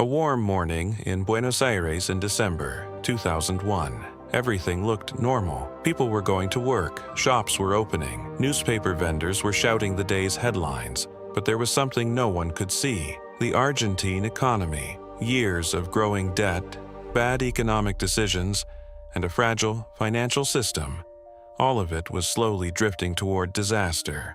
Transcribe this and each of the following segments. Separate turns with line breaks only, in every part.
A warm morning in Buenos Aires in December 2001. Everything looked normal. People were going to work, shops were opening, newspaper vendors were shouting the day's headlines. But there was something no one could see: the Argentine economy. Years of growing debt, bad economic decisions, and a fragile financial system. All of it was slowly drifting toward disaster.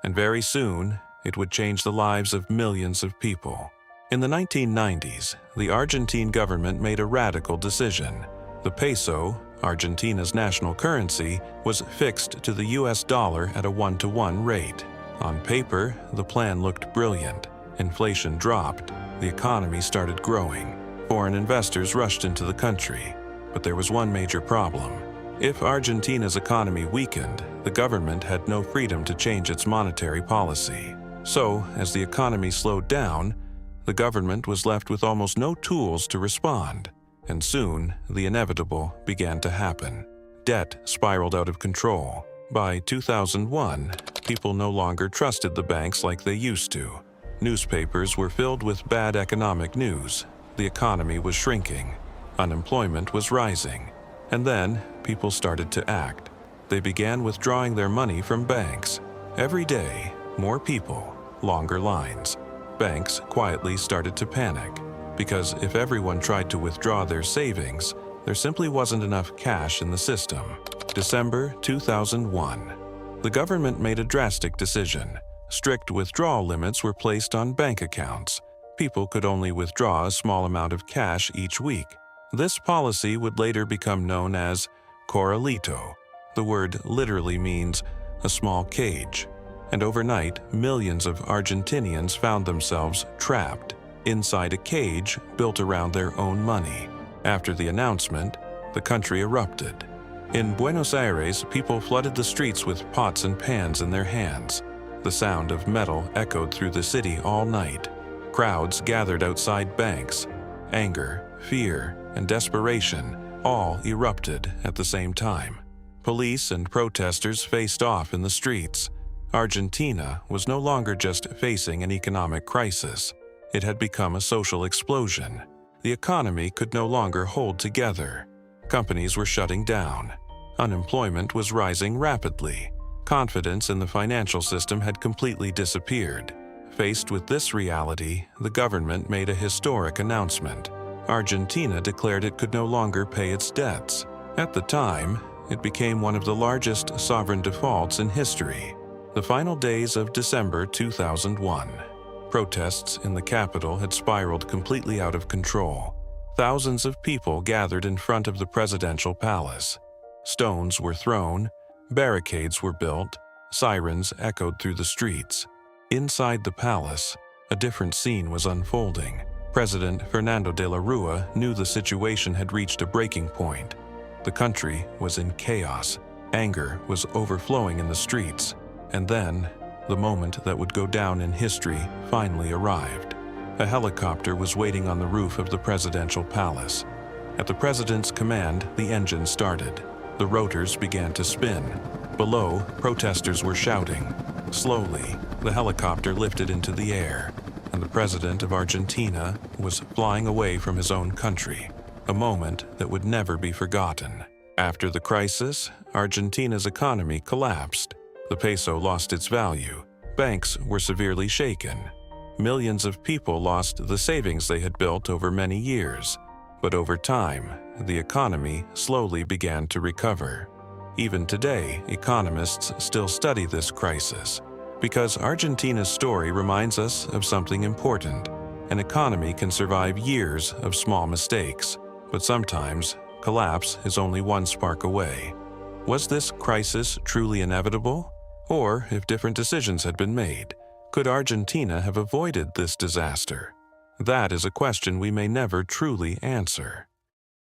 And very soon, it would change the lives of millions of people. In the 1990s, the Argentine government made a radical decision. The peso, Argentina's national currency, was fixed to the US dollar at a 1-to-1 rate. On paper, the plan looked brilliant. Inflation dropped, the economy started growing. Foreign investors rushed into the country. But there was one major problem. If Argentina's economy weakened, the government had no freedom to change its monetary policy. So, as the economy slowed down, the government was left with almost no tools to respond. And soon, the inevitable began to happen. Debt spiraled out of control. By 2001, people no longer trusted the banks like they used to. Newspapers were filled with bad economic news. The economy was shrinking. Unemployment was rising. And then, people started to act. They began withdrawing their money from banks. Every day, more people, longer lines. Banks quietly started to panic, because if everyone tried to withdraw their savings, there simply wasn't enough cash in the system. December 2001. The government made a drastic decision. Strict withdrawal limits were placed on bank accounts. People could only withdraw a small amount of cash each week. This policy would later become known as corralito. The word literally means a small cage. And overnight, millions of Argentinians found themselves trapped inside a cage built around their own money. After the announcement, the country erupted. In Buenos Aires, people flooded the streets with pots and pans in their hands. The sound of metal echoed through the city all night. Crowds gathered outside banks. Anger, fear, and desperation all erupted at the same time. Police and protesters faced off in the streets. Argentina was no longer just facing an economic crisis. It had become a social explosion. The economy could no longer hold together. Companies were shutting down. Unemployment was rising rapidly. Confidence in the financial system had completely disappeared. Faced with this reality, the government made a historic announcement. Argentina declared it could no longer pay its debts. At the time, it became one of the largest sovereign defaults in history. The final days of December 2001. Protests in the capital had spiraled completely out of control. Thousands of people gathered in front of the presidential palace. Stones were thrown, barricades were built, sirens echoed through the streets. Inside the palace, a different scene was unfolding. President Fernando de la Rua knew the situation had reached a breaking point. The country was in chaos. Anger was overflowing in the streets. And then, the moment that would go down in history finally arrived. A helicopter was waiting on the roof of the presidential palace. At the president's command, the engine started. The rotors began to spin. Below, protesters were shouting. Slowly, the helicopter lifted into the air, and the president of Argentina was flying away from his own country, a moment that would never be forgotten. After the crisis, Argentina's economy collapsed. The peso lost its value. Banks were severely shaken. Millions of people lost the savings they had built over many years. But over time, the economy slowly began to recover. Even today, economists still study this crisis, because Argentina's story reminds us of something important. An economy can survive years of small mistakes, but sometimes collapse is only one spark away. Was this crisis truly inevitable? Or, if different decisions had been made, could Argentina have avoided this disaster? That is a question we may never truly answer.